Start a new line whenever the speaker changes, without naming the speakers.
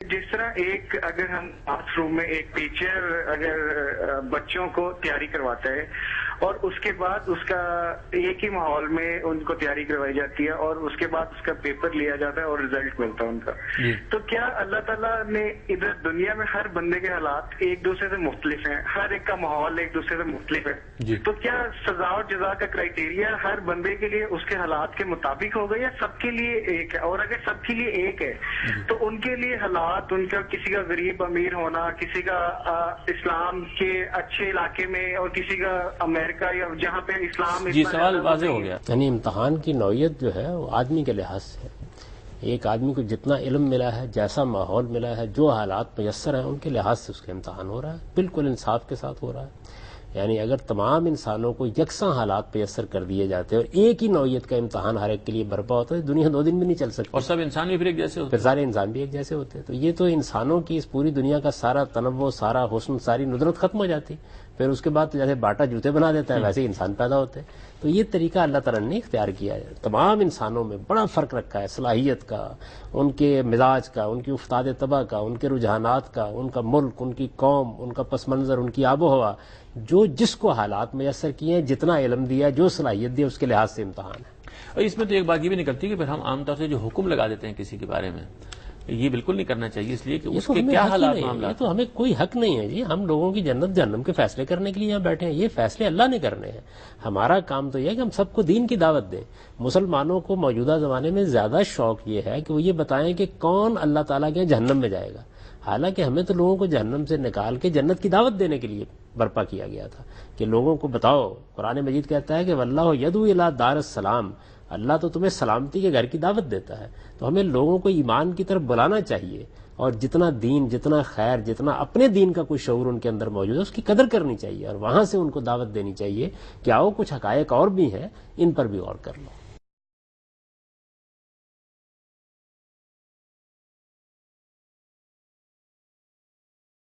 جس طرح ایک اگر ہم کلاس روم میں ایک ٹیچر اگر بچوں کو تیاری کرواتا ہے اور اس کے بعد اس کا ایک ہی ماحول میں ان کو تیاری کروائی جاتی ہے اور اس کے بعد اس کا پیپر لیا جاتا ہے اور رزلٹ ملتا ہے ان کا، تو کیا اللہ تعالیٰ نے ادھر دنیا میں ہر بندے کے حالات ایک دوسرے سے مختلف ہیں، ہر ایک کا ماحول ایک دوسرے سے مختلف ہے، تو کیا سزا اور جزا کا کرائیٹیریا ہر بندے کے لیے اس کے حالات کے مطابق ہوگا یا سب کے لیے ایک ہے؟ اور اگر سب کے لیے ایک ہے تو ان کے لیے حالات، ان کا کسی کا غریب امیر ہونا، کسی کا اسلام کے اچھے علاقے میں اور کسی کا امریکہ یا جہاں پہ اسلام،
جی سوال واضح ہو گیا.
یعنی امتحان کی نوعیت جو ہے وہ آدمی کے لحاظ سے ہے. ایک آدمی کو جتنا علم ملا ہے، جیسا ماحول ملا ہے، جو حالات میسر ہیں، ان کے لحاظ سے اس کا امتحان ہو رہا ہے، بالکل انصاف کے ساتھ ہو رہا ہے. یعنی اگر تمام انسانوں کو یکساں حالات میسر کر دیے جاتے اور ایک ہی نوعیت کا امتحان ہر ایک کے لیے برپا ہوتا ہے، دنیا 2 دن بھی نہیں چل سکتی.
اور سب انسان بھی پھر ایک جیسے ہوتے
پھر سارے انسان بھی ایک جیسے ہوتے ہیں. تو یہ تو انسانوں کی اس پوری دنیا کا سارا تنوع، سارا حسن، ساری ندرت ختم ہو جاتی. پھر اس کے بعد تو جیسے باٹا جوتے بنا دیتا ہے ویسے انسان پیدا ہوتے ہیں. تو یہ طریقہ اللہ تعالیٰ نے اختیار کیا ہے. تمام انسانوں میں بڑا فرق رکھا ہے، صلاحیت کا، ان کے مزاج کا، ان کی افتاد طبع کا، ان کے رجحانات کا، ان کا ملک، ان کی قوم، ان کا پس منظر، ان کی آب و ہوا، جو جس کو حالات میسر کیے ہیں، جتنا علم دیا، جو صلاحیت دی، اس کے لحاظ سے امتحان ہے.
اور اس میں تو ایک بات یہ بھی نکلتی ہے کہ پھر ہم عام طور سے جو حکم لگا دیتے ہیں کسی کے بارے میں، یہ بالکل نہیں کرنا چاہیے، اس لیے کہ اس کے کیا حالات معاملات.
یہ تو ہمیں کوئی حق نہیں ہے جی. ہم لوگوں کی جنت جہنم کے فیصلے کرنے کے لیے یہاں بیٹھے ہیں. یہ فیصلے اللہ نے کرنے ہیں. ہمارا کام تو یہ ہے کہ ہم سب کو دین کی دعوت دیں. مسلمانوں کو موجودہ زمانے میں زیادہ شوق یہ ہے کہ وہ یہ بتائیں کہ کون اللہ تعالیٰ کے جہنم میں جائے گا. حالانکہ ہمیں تو لوگوں کو جہنم سے نکال کے جنت کی دعوت دینے کے لیے برپا کیا گیا تھا کہ لوگوں کو بتاؤ. قرآن مجید کہتا ہے کہ واللہ یدعو الی دار السلام، اللہ تو تمہیں سلامتی کے گھر کی دعوت دیتا ہے. تو ہمیں لوگوں کو ایمان کی طرف بلانا چاہیے اور جتنا دین، جتنا خیر، جتنا اپنے دین کا کوئی شعور ان کے اندر موجود ہے اس کی قدر کرنی چاہیے اور وہاں سے ان کو دعوت دینی چاہیے کہ آؤ کچھ حقائق اور بھی ہیں، ان پر بھی غور کر لو.